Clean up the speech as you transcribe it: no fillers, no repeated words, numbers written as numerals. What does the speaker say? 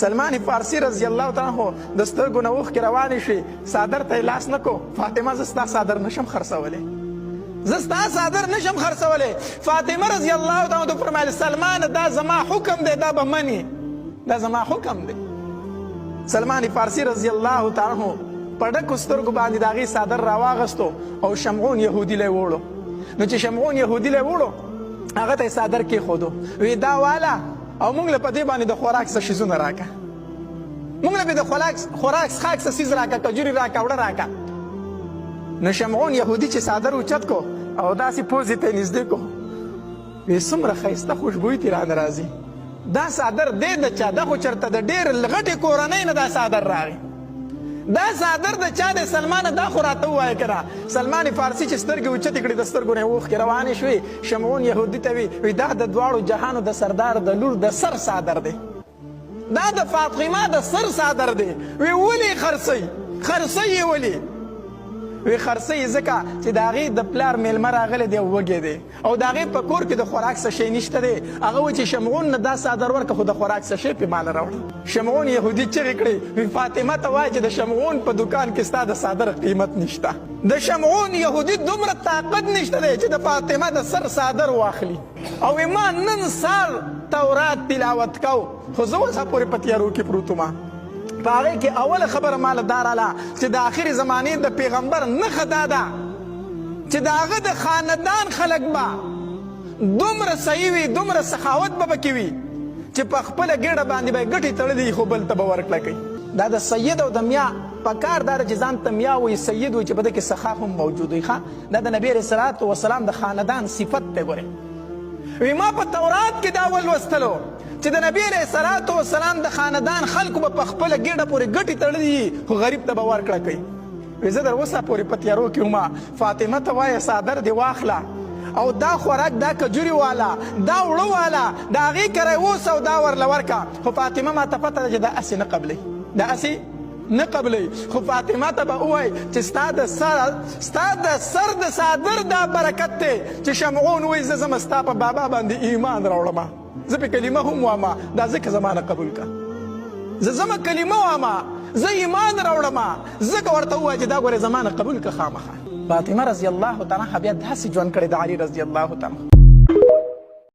سلمان فارسی رضی الله تعالی عنہ د سترګو نه اوښکې روانې شوې، څادر ته یې لاس نه کو. فاطمه زه ستا څادر نشم خرڅولی، زه ستا څادر نشم خرڅولی. فاطمه رضی الله تعالی عنہ فرمایل سلمان دا زما حکم دی، دا به منې، دا زما حکم دی. سلمان فارسی رضی الله تعالی عنہ په ډکو سترګو باندې د هغې څادر راواغستو او شمعون یهودي لی وړو. نو چې شمعون یهودي لی وړو هغه ته یې څادر کېښودو، وی دا واله او موږ له په دې باندې د خوراک څه شیزونه راکړه، موږ له د خوراک څښاک څه څیز راکړه، کجوري راکړه، وړه راکړه. نو شمعون یهودي چې څادر اوچت کو او داسې پوزې ته یې نږدې کو، وی څومره ښایسته خوشبویي ترې رانه راځي، دا څادر دی د چا؟ دا خو چېرته د ډېر غټې کورنۍ نه دا څادر راغی، دا څادر د چا دی؟ سلمانه دا خو راته ووایه که نه. سلمان فارسي چې سترګې اوچتې کړې د سترګو نه یې اوښکې روانې شوې، شمعون یهودي ته وی دا د دواړو جهانو د سردار د لور د سر څادر دی، دا د فاطمه د سر څادر دی. وی ولې خرڅوي؟ خرڅوي یې ولې؟ وی خرڅوي ځکه چې د هغې د پلار میلمه راغلی دی او وږی دی او د هغې په کور کې د خوراک څه شی نشته دی. هغه وایي چې شمعون نه دا څادر ورکړه خو د خوراک څه شی پې ماله راوړه. شمعون یهودي چغې کړې، وی فاطمه ته وایه چې د شمعون په دکان کې ستا د څادر قیمت نشته. د شمعون یهودي دومره طاقت نشته دی چې د فاطمه د سر څادر واخلي او وی ما نن سهار تورات تلاوت کو خو زه اوسه پورې په تیارو کې پروت وم. په هغې کې اوله خبره ماله دا راله چې د آخرې زمانې د پیغمبر نښه دا ده چې د هغه د خاندان خلک به دومره صحیح وي، دومره سخاوت به پکې وي چې په خپله ګېډه باندې به یې ګټې تړلي خو بل ته به ورکړه کوي. دا د سید او د میا په کار دا ده چې ځان ته میا وایي، سید وایي چې په ده کې سخا هم موجود وي. دا د نبي علیه صلات وسلام د خاندان صفت دی. ګورې وی ما په تورات کې دا ولوستلو چې د نبي علیه صلات وسلام د خاندان خلکو به په خپله ګېډه پورې ګټې تړلي خو غریب ته به ورکړه کوي. وی زه در اوسه پورې په تیارو کې وم. فاطمه ته وایه څادر دې واخله او دا خوراک دا کجوري والا دا وړه والا د هغې کره اوسه او دا ورله ورکړه. خو فاطمه ما ته پته ده چې دا هسې نه قبلوي، دا هسې نه قبلوي. خو فاطمه ته به ووایي چې ستا د سر د څادر دا برکت دی چې شمعون وایي زه ځم ستا په بابا باندې ایمان راوړم، زه پې کلمه هم وامه، دا ځکه زما نه قبول که، زه ځمه کلمه وامه، زه ایمان راوړم، ځکه ورته ووایه چې دا ګورې زما نه قبول که خامخا. فاطمه رضی الله تعالی عنها بیا داسې ژوند کړی د علي رضی الله تعالی